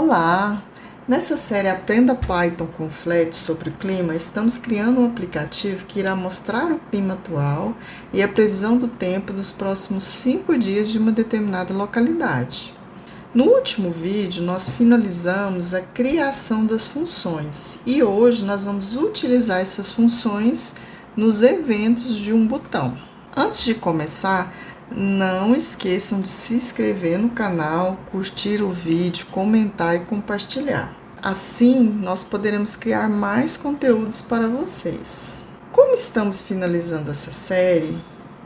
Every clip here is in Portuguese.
Olá! Nessa série Aprenda Python com Flat sobre o clima, estamos criando um aplicativo que irá mostrar o clima atual e a previsão do tempo dos próximos 5 dias de uma determinada localidade. No último vídeo, nós finalizamos a criação das funções e hoje nós vamos utilizar essas funções nos eventos de um botão. Antes de começar, não esqueçam de se inscrever no canal, curtir o vídeo, comentar e compartilhar. Assim, nós poderemos criar mais conteúdos para vocês. Como estamos finalizando essa série,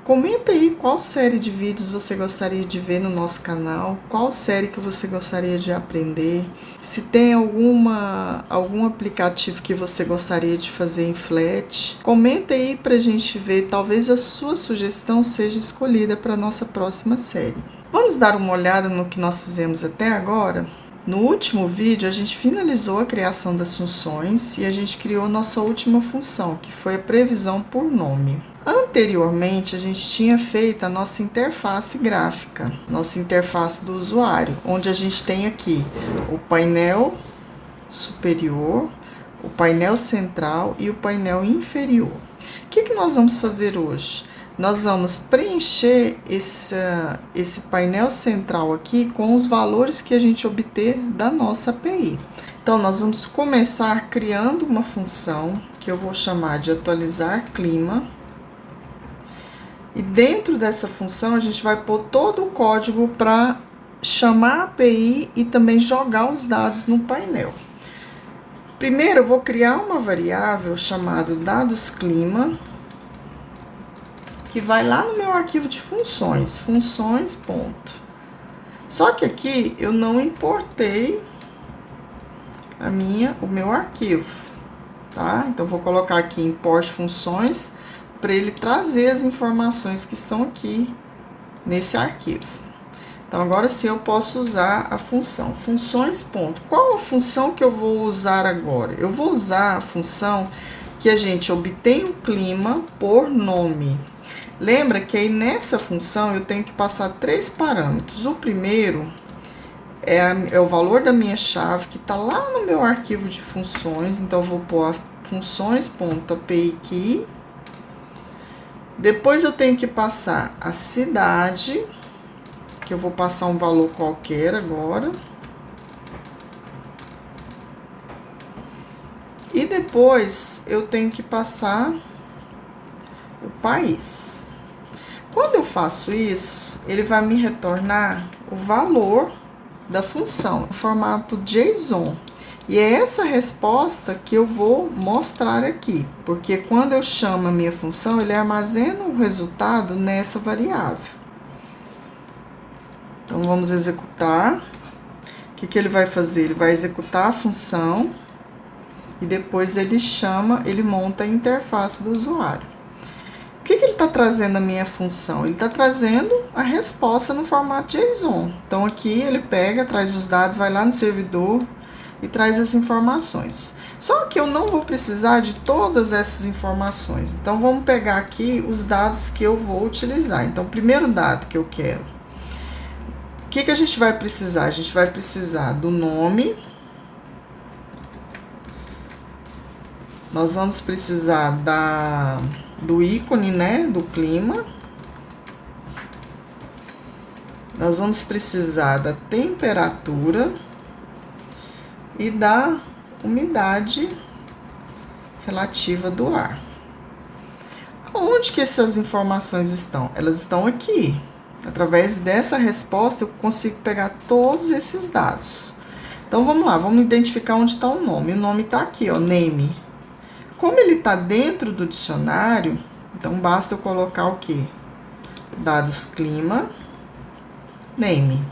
comenta aí qual série de vídeos você gostaria de ver no nosso canal, qual série que você gostaria de aprender, se tem algum aplicativo que você gostaria de fazer em Flat. Comenta aí para a gente ver, talvez a sua sugestão seja escolhida para a nossa próxima série. Vamos dar uma olhada no que nós fizemos até agora? No último vídeo, a gente finalizou a criação das funções e a gente criou nossa última função, que foi a previsão por nome. Anteriormente, a gente tinha feito a nossa interface gráfica, nossa interface do usuário, onde a gente tem aqui o painel superior, o painel central e o painel inferior. O que nós vamos fazer hoje? Nós vamos preencher esse painel central aqui com os valores que a gente obter da nossa API. Então, nós vamos começar criando uma função que eu vou chamar de atualizar clima. E dentro dessa função, a gente vai pôr todo o código para chamar a API e também jogar os dados no painel. Primeiro, eu vou criar uma variável chamada dados clima, que vai lá no meu arquivo de funções, funções, ponto. Só que aqui eu não importei o meu arquivo, tá? Então, eu vou colocar aqui import funções, para ele trazer as informações que estão aqui nesse arquivo. Então, agora sim eu posso usar a função funções, ponto. Qual a função que eu vou usar agora? Eu vou usar a função que a gente obtém o clima por nome. Lembra que aí nessa função eu tenho que passar 3 parâmetros. O primeiro é o valor da minha chave, que está lá no meu arquivo de funções. Então, eu vou pôr a funções.api key. Depois eu tenho que passar a cidade, que eu vou passar um valor qualquer agora. E depois eu tenho que passar o país. Quando eu faço isso, ele vai me retornar o valor da função, no formato JSON. E é essa resposta que eu vou mostrar aqui, porque quando eu chamo a minha função, ele armazena o resultado nessa variável. Então, vamos executar. O que ele vai fazer? Ele vai executar a função e depois ele monta a interface do usuário. O que ele está trazendo a minha função? Ele está trazendo a resposta no formato JSON. Então, aqui ele pega, traz os dados, vai lá no servidor e traz as informações. Só que eu não vou precisar de todas essas informações. Então, vamos pegar aqui os dados que eu vou utilizar. Então, o primeiro dado que eu quero. O que a gente vai precisar? A gente vai precisar do nome. Nós vamos precisar do ícone, né, do clima. Nós vamos precisar da temperatura e da umidade relativa do ar. Onde que essas informações estão? Elas estão aqui. Através dessa resposta, eu consigo pegar todos esses dados. Então, vamos lá, vamos identificar onde está o nome. O nome está aqui, ó, name. Como ele está dentro do dicionário, então basta eu colocar o quê? Dados clima, name.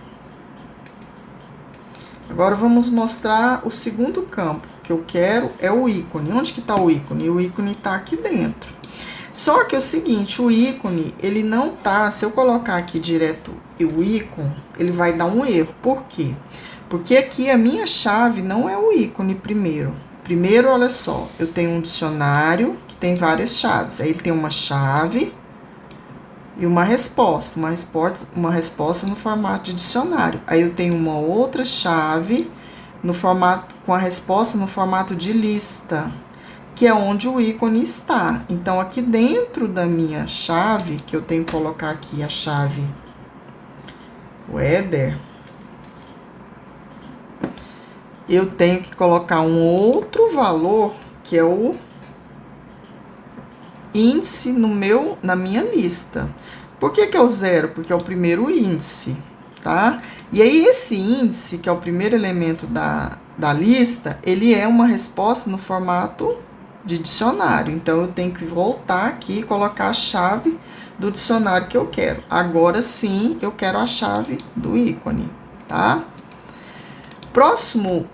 Agora, vamos mostrar o segundo campo que eu quero, é o ícone. Onde que está o ícone? O ícone está aqui dentro. Só que é o seguinte, o ícone, ele não tá, se eu colocar aqui direto o ícone, ele vai dar um erro. Por quê? Porque aqui a minha chave não é o ícone primeiro. Primeiro, olha só, eu tenho um dicionário que tem várias chaves. Aí ele tem uma chave e uma resposta no formato de dicionário. Aí eu tenho uma outra chave no formato, com a resposta no formato de lista, que é onde o ícone está. Então, aqui dentro da minha chave, que eu tenho que colocar aqui a chave weather, eu tenho que colocar um outro valor, que é o índice na minha lista. Por que que é o 0? Porque é o primeiro índice, tá? E aí, esse índice, que é o primeiro elemento da lista, ele é uma resposta no formato de dicionário. Então, eu tenho que voltar aqui e colocar a chave do dicionário que eu quero. Agora sim, eu quero a chave do ícone, tá? Próximo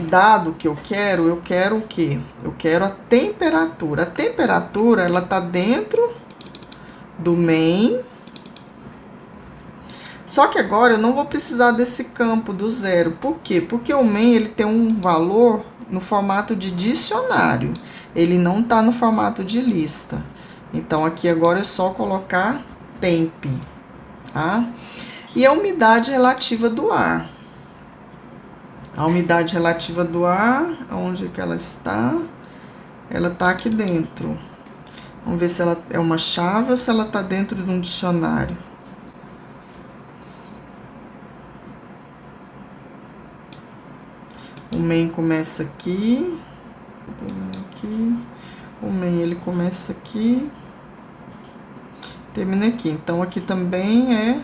dado que eu quero o quê? Eu quero a temperatura. A temperatura, ela tá dentro do main. Só que agora eu não vou precisar desse campo do 0. Por quê? Porque o main, ele tem um valor no formato de dicionário. Ele não tá no formato de lista. Então, aqui agora é só colocar temp, tá? E a umidade relativa do ar. A umidade relativa do ar, onde que ela está? Ela está aqui dentro. Vamos ver se ela é uma chave ou se ela está dentro de um dicionário. O main começa aqui. O main, ele começa aqui. Termina aqui. Então, aqui também é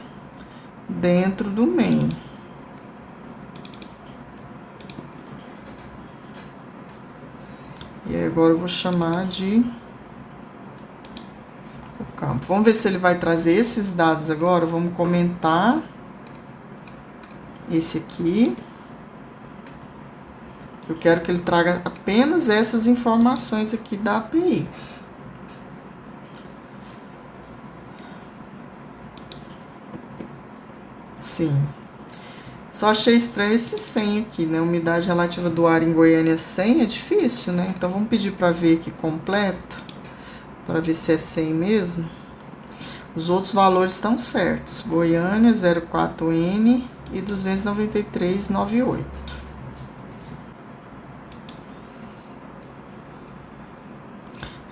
dentro do main. E agora eu vou chamar de o campo. Vamos ver se ele vai trazer esses dados agora. Vamos comentar esse aqui. Eu quero que ele traga apenas essas informações aqui da API. Sim. Só achei estranho esse 100 aqui, né? Umidade relativa do ar em Goiânia 100 é difícil, né? Então, vamos pedir para ver aqui completo, para ver se é 100 mesmo. Os outros valores estão certos. Goiânia, 04N e 293,98.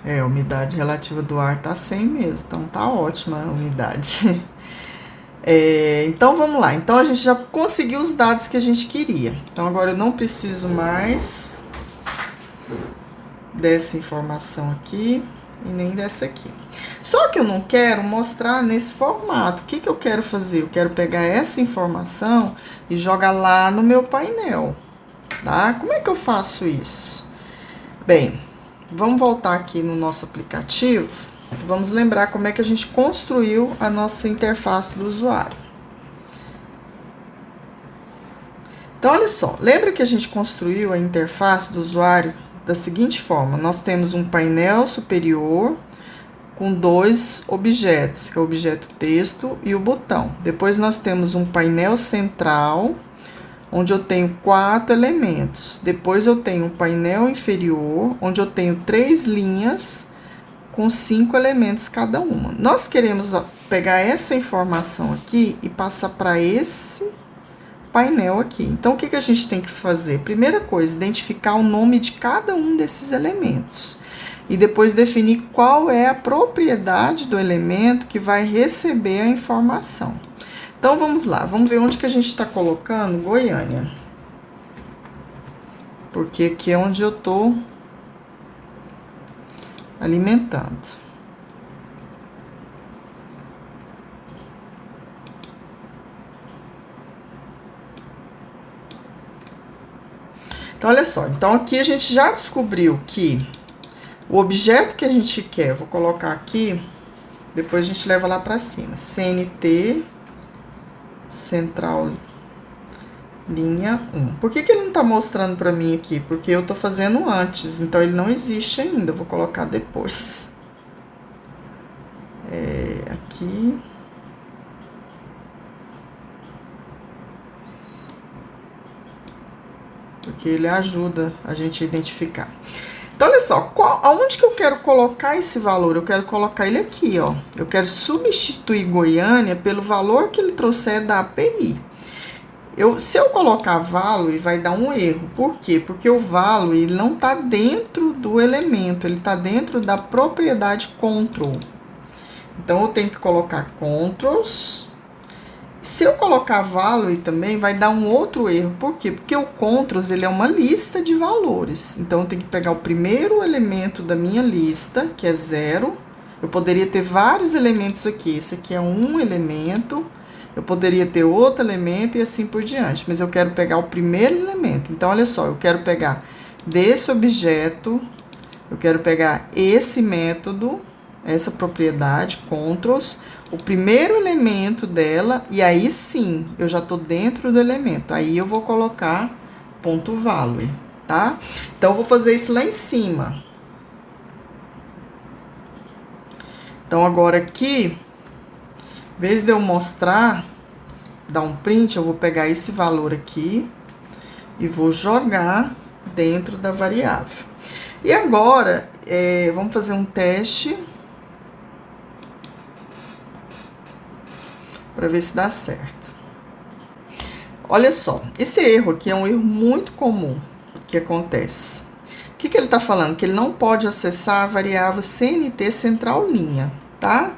A umidade relativa do ar tá 100 mesmo, então tá ótima a umidade. Então, vamos lá. Então, a gente já conseguiu os dados que a gente queria. Então, agora eu não preciso mais dessa informação aqui e nem dessa aqui. Só que eu não quero mostrar nesse formato. O que que eu quero fazer? Eu quero pegar essa informação e jogar lá no meu painel, tá? Como é que eu faço isso? Bem, vamos voltar aqui no nosso aplicativo. Vamos lembrar como é que a gente construiu a nossa interface do usuário. Então, olha só, lembra que a gente construiu a interface do usuário da seguinte forma: nós temos um painel superior com dois objetos, que é o objeto texto e o botão. Depois nós temos um painel central, onde eu tenho 4 elementos. Depois eu tenho um painel inferior, onde eu tenho 3 linhas com 5 elementos cada uma. Nós queremos pegar essa informação aqui e passar para esse painel aqui. Então, o que que a gente tem que fazer? Primeira coisa, identificar o nome de cada um desses elementos. E depois definir qual é a propriedade do elemento que vai receber a informação. Então, vamos lá. Vamos ver onde que a gente está colocando Goiânia. Porque aqui é onde eu estou alimentando. Então, olha só. Então, aqui a gente já descobriu que o objeto que a gente quer, vou colocar aqui, depois a gente leva lá para cima. CNT, central, linha 1. Por que que ele não está mostrando para mim aqui? Porque eu estou fazendo antes, então ele não existe ainda. Vou colocar depois. Aqui. Porque ele ajuda a gente a identificar. Então, olha só, aonde que eu quero colocar esse valor? Eu quero colocar ele aqui, ó. Eu quero substituir Goiânia pelo valor que ele trouxer da API. Se eu colocar value, vai dar um erro. Por quê? Porque o value ele não está dentro do elemento, ele está dentro da propriedade control. Então, eu tenho que colocar controls. Se eu colocar value também, vai dar um outro erro. Por quê? Porque o controls ele é uma lista de valores. Então, eu tenho que pegar o primeiro elemento da minha lista, que é 0. Eu poderia ter vários elementos aqui. Esse aqui é um elemento. Eu poderia ter outro elemento e assim por diante. Mas eu quero pegar o primeiro elemento. Então, olha só, eu quero pegar desse objeto, eu quero pegar esse método, essa propriedade, controls, o primeiro elemento dela, e aí sim, eu já estou dentro do elemento. Aí eu vou colocar ponto value, tá? Então, eu vou fazer isso lá em cima. Então, agora aqui, em vez de eu mostrar, dar um print, eu vou pegar esse valor aqui e vou jogar dentro da variável. E agora, vamos fazer um teste para ver se dá certo. Olha só, esse erro aqui é um erro muito comum que acontece. O que ele está falando? Que ele não pode acessar a variável CNT central linha, tá?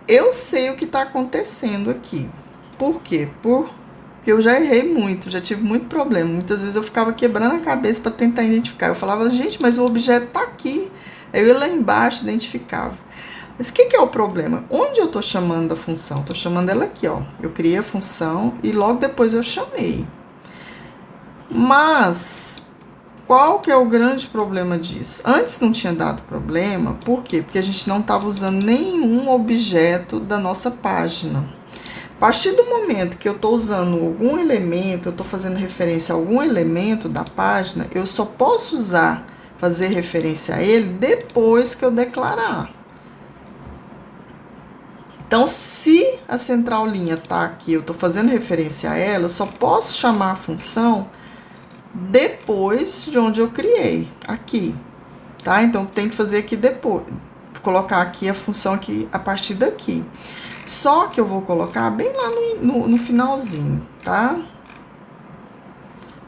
Eu sei o que está acontecendo aqui. Por quê? Porque eu já errei muito, já tive muito problema. Muitas vezes eu ficava quebrando a cabeça para tentar identificar. Eu falava, gente, mas o objeto está aqui. Aí eu ia lá embaixo e identificava. Mas o que é o problema? Onde eu estou chamando a função? Estou chamando ela aqui, ó. Eu criei a função e logo depois eu chamei. Mas qual que é o grande problema disso? Antes não tinha dado problema, por quê? Porque a gente não estava usando nenhum objeto da nossa página. A partir do momento que eu estou usando algum elemento, eu estou fazendo referência a algum elemento da página, eu só posso fazer referência a ele depois que eu declarar. Então, se a central linha está aqui, eu estou fazendo referência a ela, eu só posso chamar a função depois de onde eu criei, aqui, tá? Então, tem que fazer aqui depois, colocar aqui a função aqui a partir daqui. Só que eu vou colocar bem lá no finalzinho, tá?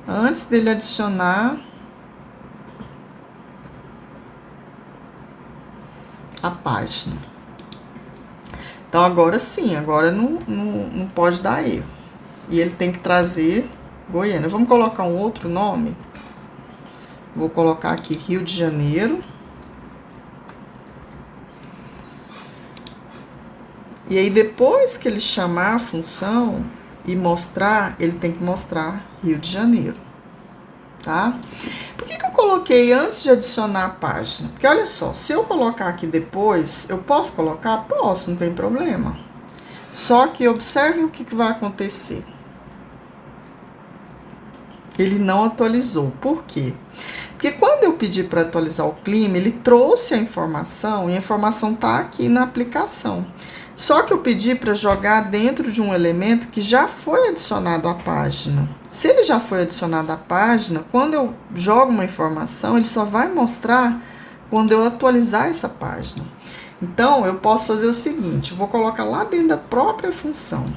Antes dele adicionar a página. Então, agora sim, agora não pode dar erro. E ele tem que trazer Goiânia. Vamos colocar um outro nome? Vou colocar aqui Rio de Janeiro. E aí, depois que ele chamar a função e mostrar, ele tem que mostrar Rio de Janeiro, tá? Por que eu coloquei antes de adicionar a página? Porque, olha só, se eu colocar aqui depois, eu posso colocar? Posso, não tem problema. Só que observe o que vai acontecer. Ele não atualizou. Por quê? Porque quando eu pedi para atualizar o clima, ele trouxe a informação e a informação está aqui na aplicação. Só que eu pedi para jogar dentro de um elemento que já foi adicionado à página. Se ele já foi adicionado à página, quando eu jogo uma informação, ele só vai mostrar quando eu atualizar essa página. Então, eu posso fazer o seguinte, eu vou colocar lá dentro da própria função.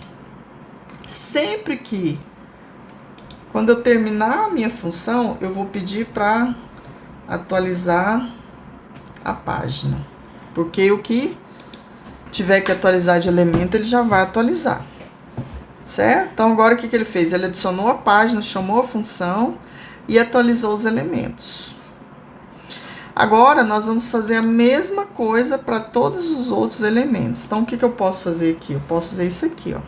Sempre que, quando eu terminar a minha função, eu vou pedir para atualizar a página. Porque o que tiver que atualizar de elemento, ele já vai atualizar, certo? Então, agora o que ele fez? Ele adicionou a página, chamou a função e atualizou os elementos. Agora, nós vamos fazer a mesma coisa para todos os outros elementos. Então, o que eu posso fazer aqui? Eu posso fazer isso aqui, ó.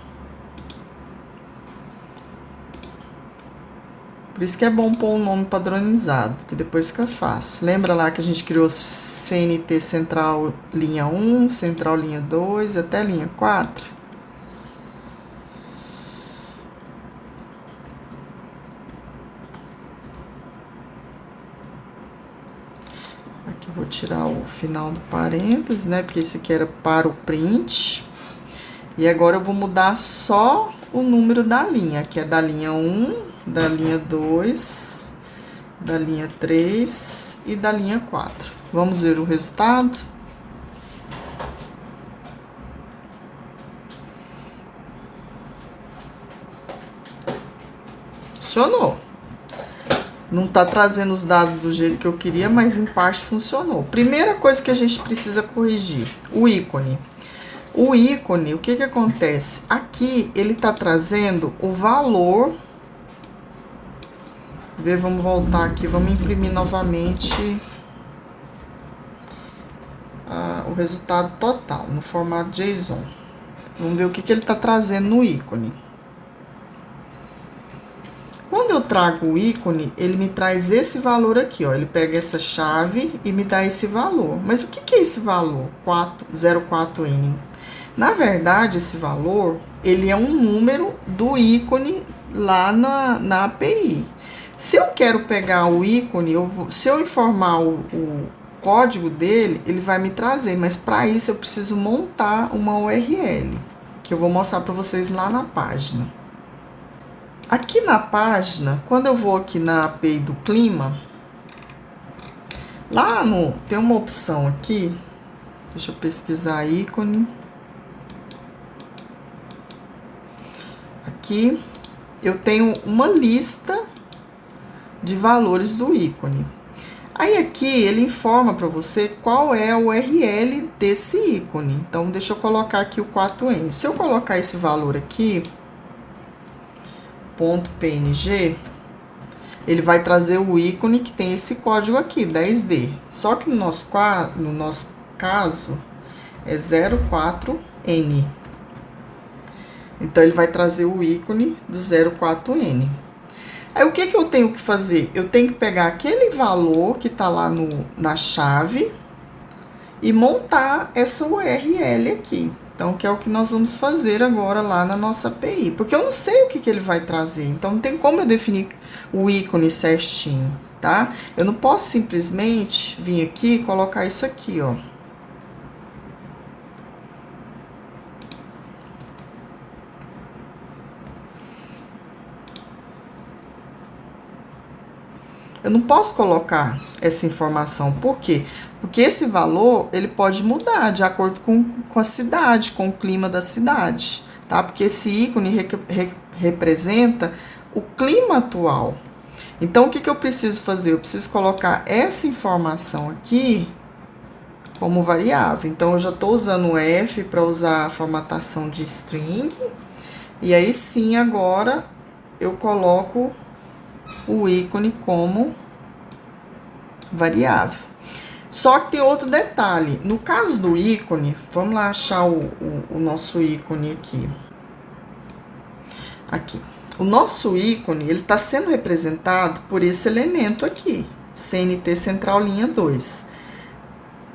Por isso que é bom pôr um nome padronizado, que depois fica fácil. Lembra lá que a gente criou CNT central linha 1, central linha 2, até linha 4? Aqui eu vou tirar o final do parênteses, né? Porque esse aqui era para o print. E agora eu vou mudar só o número da linha, que é da linha 1, da linha 2, da linha 3 e da linha 4. Vamos ver o resultado? funcionou. Não tá trazendo os dados do jeito que eu queria, mas em parte funcionou. Primeira coisa que a gente precisa corrigir, o ícone. O ícone, o que que acontece? Aqui ele tá trazendo o valor. Vamos voltar aqui, vamos imprimir novamente o resultado total no formato JSON. Vamos ver o que que ele tá trazendo no ícone. Quando eu trago o ícone, ele me traz esse valor aqui, ó. Ele pega essa chave e me dá esse valor. Mas o que que é esse valor? 04N. Na verdade, esse valor, ele é um número do ícone lá na API. Se eu quero pegar o ícone, se eu informar o código dele, ele vai me trazer. Mas para isso, eu preciso montar uma URL, que eu vou mostrar para vocês lá na página. Aqui na página, quando eu vou aqui na API do clima, lá tem uma opção aqui, deixa eu pesquisar ícone. Aqui eu tenho uma lista de valores do ícone. Aí aqui ele informa para você qual é a URL desse ícone. Então deixa eu colocar aqui o 4N. Se eu colocar esse valor aqui, .png, ele vai trazer o ícone que tem esse código aqui, 10D. Só que no nosso caso é 04N. Então ele vai trazer o ícone do 04N. Aí o que que eu tenho que fazer? Eu tenho que pegar aquele valor que está lá na chave e montar essa URL aqui. Então, que é o que nós vamos fazer agora lá na nossa API. Porque eu não sei o que que ele vai trazer. Então, não tem como eu definir o ícone certinho, tá? Eu não posso simplesmente vir aqui e colocar isso aqui, ó. Eu não posso colocar essa informação. Por quê? Porque esse valor, ele pode mudar de acordo com a cidade, com o clima da cidade, tá? Porque esse ícone representa o clima atual. Então, o que que eu preciso fazer? Eu preciso colocar essa informação aqui como variável. Então, eu já estou usando o F para usar a formatação de string. E aí, sim, agora, eu coloco o ícone como variável. Só que tem outro detalhe. No caso do ícone, vamos lá achar o nosso ícone aqui. Aqui. O nosso ícone, ele está sendo representado por esse elemento aqui, CNT Central Linha 2.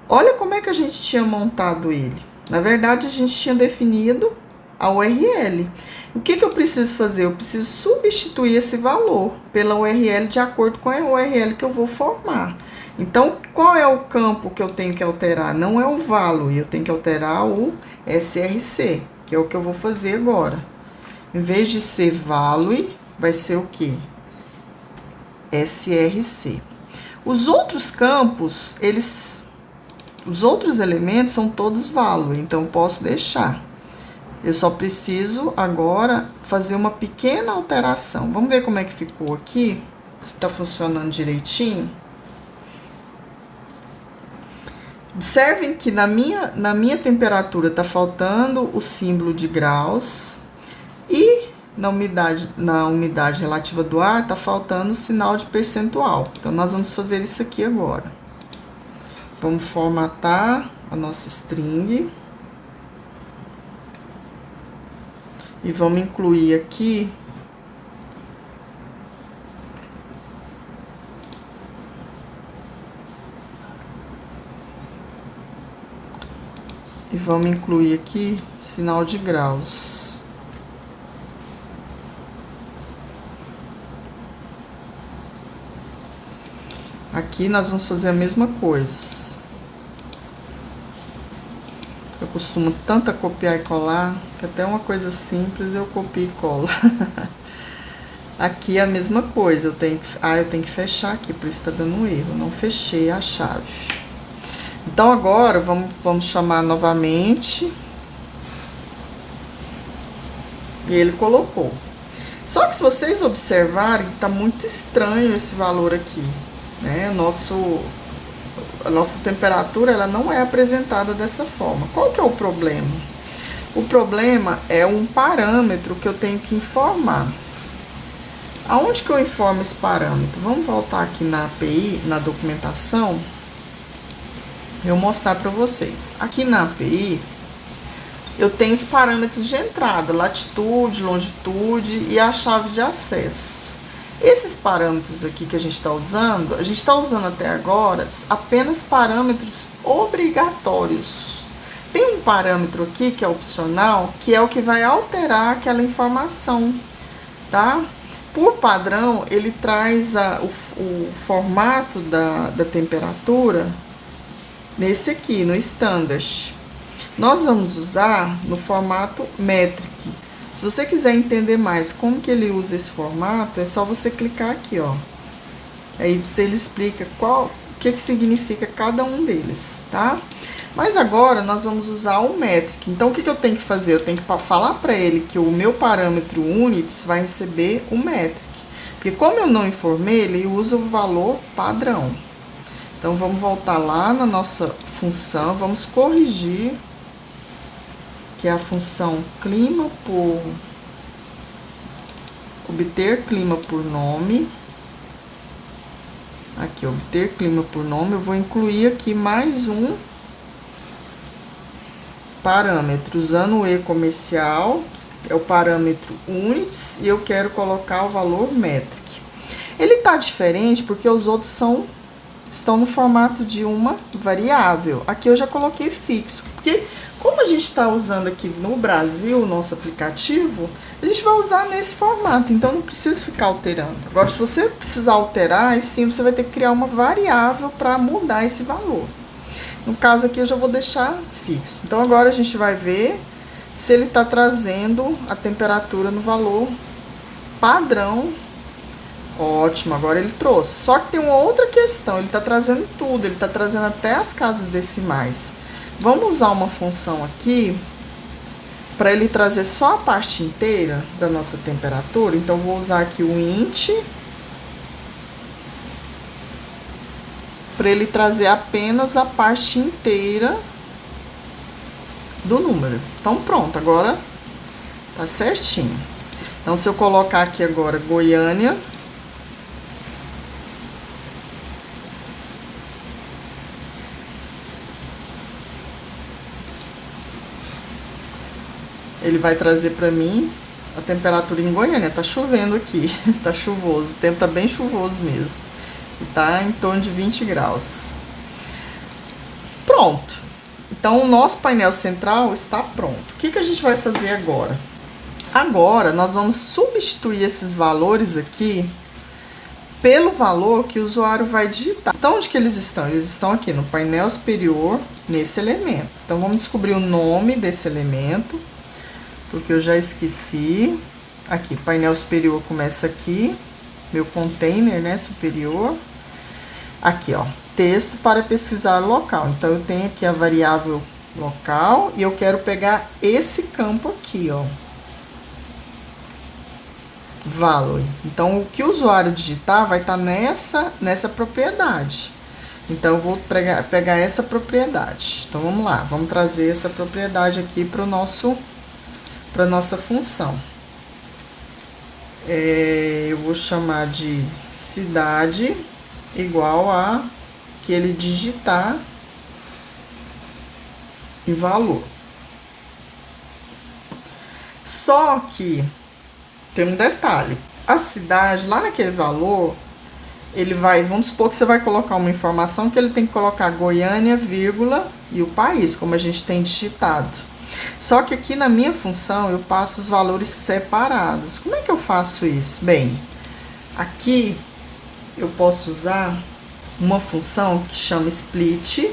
Olha como é que a gente tinha montado ele. Na verdade, a gente tinha definido a URL. O que que eu preciso fazer? Eu preciso substituir esse valor pela URL de acordo com a URL que eu vou formar. Então, qual é o campo que eu tenho que alterar? Não é o value, eu tenho que alterar o src, que é o que eu vou fazer agora. Em vez de ser value, vai ser o quê? src. Os outros campos, os outros elementos são todos value, então eu posso deixar. Eu só preciso agora fazer uma pequena alteração. Vamos ver como é que ficou aqui, se está funcionando direitinho. Observem que na minha temperatura está faltando o símbolo de graus e na umidade relativa do ar está faltando o sinal de percentual. Então, nós vamos fazer isso aqui agora. Vamos formatar a nossa string e vamos incluir aqui sinal de graus. Aqui nós vamos fazer a mesma coisa. Eu costumo tanto copiar e colar, que até uma coisa simples eu copio e colo. Aqui é a mesma coisa, eu tenho que fechar aqui, por isso está dando um erro, não fechei a chave. Então, agora, vamos chamar novamente. E ele colocou. Só que se vocês observarem, tá muito estranho esse valor aqui, né? A nossa temperatura, ela não é apresentada dessa forma. Qual que é o problema? O problema é um parâmetro que eu tenho que informar. Aonde que eu informo esse parâmetro? Vamos voltar aqui na API, na documentação, eu mostrar para vocês. Aqui na API, eu tenho os parâmetros de entrada, latitude, longitude e a chave de acesso. Esses parâmetros aqui que a gente está usando até agora apenas parâmetros obrigatórios. Tem um parâmetro aqui que é opcional, que é o que vai alterar aquela informação, tá? Por padrão, ele traz o formato da temperatura nesse aqui, no Standard. Nós vamos usar no formato Metric. Se você quiser entender mais como que ele usa esse formato, é só você clicar aqui, ó. Aí ele explica o que significa cada um deles, tá? Mas agora nós vamos usar o Metric. Então, o que eu tenho que fazer? Eu tenho que falar para ele que o meu parâmetro Units vai receber o Metric. Porque como eu não informei, ele usa o valor padrão. Então, vamos voltar lá na nossa função, vamos corrigir, que é a função clima por... obter clima por nome. Aqui, obter clima por nome. Eu vou incluir aqui mais um parâmetro, usando o E comercial, é o parâmetro Units, e eu quero colocar o valor Metric. Ele tá diferente porque os outros estão no formato de uma variável. Aqui eu já coloquei fixo, porque como a gente está usando aqui no Brasil o nosso aplicativo, a gente vai usar nesse formato, então não precisa ficar alterando. Agora, se você precisar alterar, aí sim você vai ter que criar uma variável para mudar esse valor. No caso aqui eu já vou deixar fixo. Então agora a gente vai ver se ele está trazendo a temperatura no valor padrão. Ótimo, agora ele trouxe. Só que tem uma outra questão, ele está trazendo tudo, ele está trazendo até as casas decimais. Vamos usar uma função aqui para ele trazer só a parte inteira da nossa temperatura. Então vou usar aqui o int para ele trazer apenas a parte inteira do número. Então pronto, agora tá certinho. Então se eu colocar aqui agora Goiânia, ele vai trazer para mim a temperatura em Goiânia. Tá chovendo aqui, tá chuvoso, o tempo tá bem chuvoso mesmo. E tá em torno de 20 graus. Pronto. Então, o nosso painel central está pronto. O que a gente vai fazer agora? Agora, nós vamos substituir esses valores aqui pelo valor que o usuário vai digitar. Então, onde que eles estão? Eles estão aqui no painel superior, nesse elemento. Então, vamos descobrir o nome desse elemento, porque eu já esqueci. Aqui, painel superior começa aqui. Meu container, né, superior. Aqui, ó, texto para pesquisar local. Então, eu tenho aqui a variável local e eu quero pegar esse campo aqui, ó. Value. Então, o que o usuário digitar vai estar nessa propriedade. Então, eu vou pegar essa propriedade. Então, vamos lá. Vamos trazer essa propriedade aqui para nossa função. Eu vou chamar de cidade igual a que ele digitar em valor. Só que tem um detalhe. A cidade, lá naquele valor, ele vai, vamos supor que você vai colocar uma informação que ele tem que colocar Goiânia, vírgula, e o país, como a gente tem digitado. Só que aqui na minha função eu passo os valores separados. Como é que eu faço isso? Bem, aqui eu posso usar uma função que chama split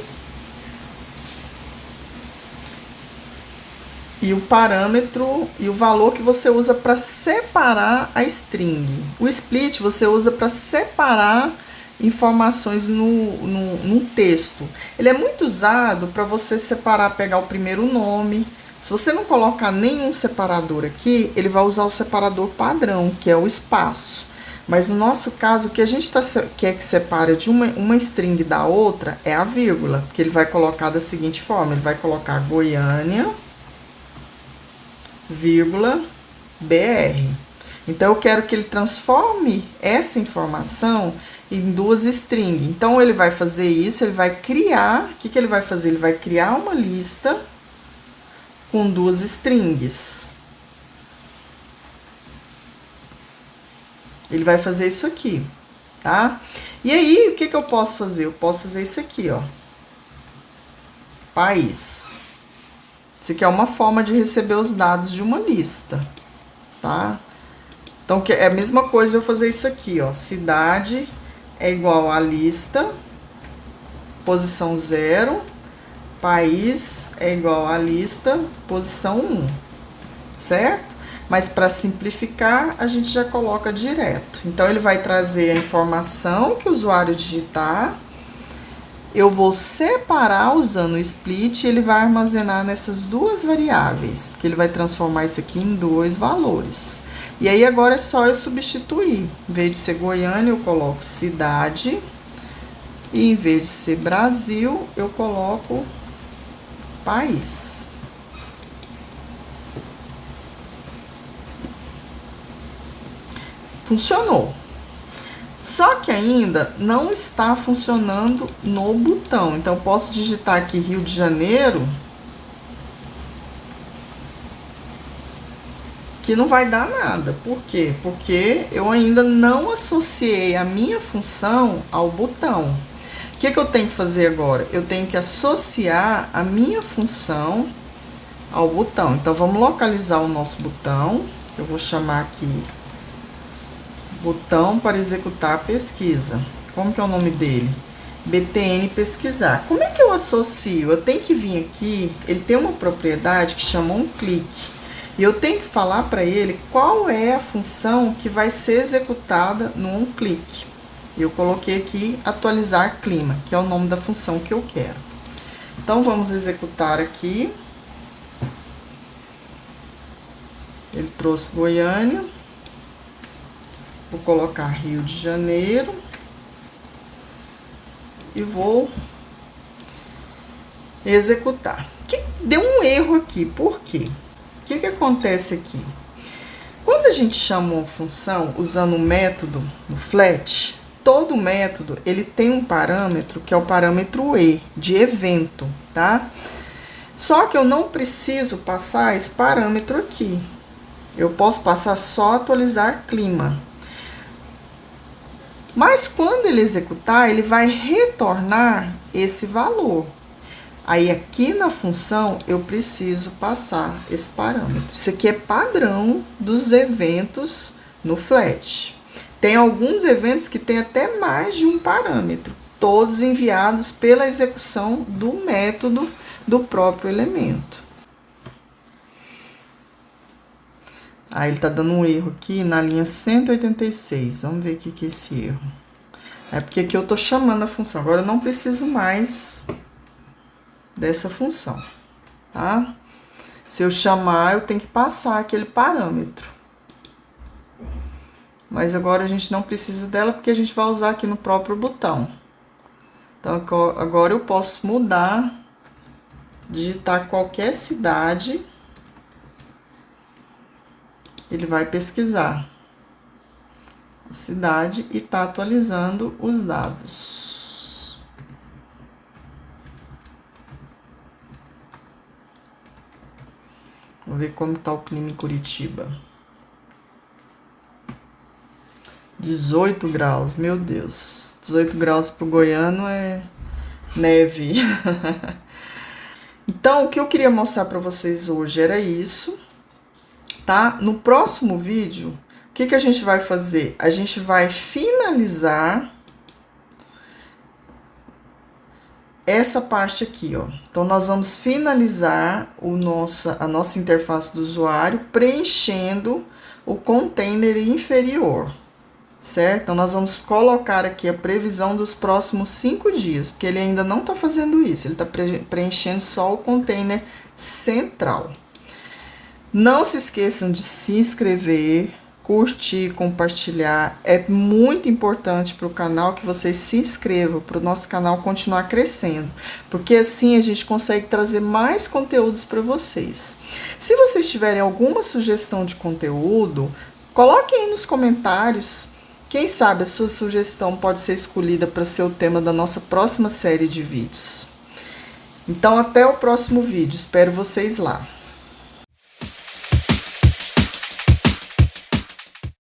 e o parâmetro e o valor que você usa para separar a string. O split você usa para separar informações no texto. Ele é muito usado para você separar, pegar o primeiro nome. Se você não colocar nenhum separador aqui, ele vai usar o separador padrão, que é o espaço. Mas no nosso caso, o que a gente quer que separe de uma string da outra é a vírgula, que ele vai colocar da seguinte forma: ele vai colocar Goiânia, vírgula, BR. Então, eu quero que ele transforme essa informação em duas strings. Então, ele vai fazer isso, ele vai criar... O que ele vai fazer? Ele vai criar uma lista com duas strings. Ele vai fazer isso aqui, tá? E aí, o que eu posso fazer? Eu posso fazer isso aqui, ó. País. Isso aqui é uma forma de receber os dados de uma lista, tá? Então, é a mesma coisa eu fazer isso aqui, ó. Cidade é igual a lista, posição 0. País é igual a lista, posição 1, certo? Mas para simplificar, a gente já coloca direto. Então, ele vai trazer a informação que o usuário digitar. Eu vou separar usando o split e ele vai armazenar nessas duas variáveis, porque ele vai transformar isso aqui em dois valores. E aí, agora é só eu substituir. Em vez de ser Goiânia, eu coloco cidade. E em vez de ser Brasil, eu coloco país. Funcionou. Só que ainda não está funcionando no botão. Então, eu posso digitar aqui Rio de Janeiro, que não vai dar nada. Por quê? Porque eu ainda não associei a minha função ao botão. O que eu tenho que fazer agora? Eu tenho que associar a minha função ao botão. Então, vamos localizar o nosso botão. Eu vou chamar aqui botão para executar a pesquisa. Como que é o nome dele? BTN pesquisar. Como é que eu associo? Eu tenho que vir aqui, ele tem uma propriedade que chama um clique. E eu tenho que falar para ele qual é a função que vai ser executada no um clique. Eu coloquei aqui atualizar clima, que é o nome da função que eu quero. Então, vamos executar aqui. Ele trouxe Goiânia. Vou colocar Rio de Janeiro. E vou executar. Deu um erro aqui, por quê? O que acontece aqui? Quando a gente chama uma função usando um método no flat, todo método ele tem um parâmetro que é o parâmetro E, de evento, tá? Só que eu não preciso passar esse parâmetro aqui. Eu posso passar só atualizar clima. Mas quando ele executar, ele vai retornar esse valor. Aí, aqui na função, eu preciso passar esse parâmetro. Isso aqui é padrão dos eventos no Flat. Tem alguns eventos que tem até mais de um parâmetro, todos enviados pela execução do método do próprio elemento. Aí, ele está dando um erro aqui na linha 186. Vamos ver o que é esse erro. É porque aqui eu estou chamando a função. Agora, eu não preciso mais dessa função, tá? Se eu chamar, eu tenho que passar aquele parâmetro. Mas agora a gente não precisa dela, porque a gente vai usar aqui no próprio botão. Então, agora eu posso mudar, digitar qualquer cidade. Ele vai pesquisar a cidade e tá atualizando os dados. Vamos ver como tá o clima em Curitiba. 18 graus, meu Deus. 18 graus pro goiano é neve. Então, o que eu queria mostrar para vocês hoje era isso, tá? No próximo vídeo, o que a gente vai fazer? A gente vai finalizar essa parte aqui, ó. Então, nós vamos finalizar a nossa interface do usuário preenchendo o container inferior, certo? Então, nós vamos colocar aqui a previsão dos próximos 5 dias, porque ele ainda não está fazendo isso, ele está preenchendo só o container central. Não se esqueçam de se inscrever, curtir, compartilhar. É muito importante para o canal que vocês se inscrevam, para o nosso canal continuar crescendo, porque assim a gente consegue trazer mais conteúdos para vocês. Se vocês tiverem alguma sugestão de conteúdo, coloquem aí nos comentários. Quem sabe a sua sugestão pode ser escolhida para ser o tema da nossa próxima série de vídeos. Então, até o próximo vídeo. Espero vocês lá.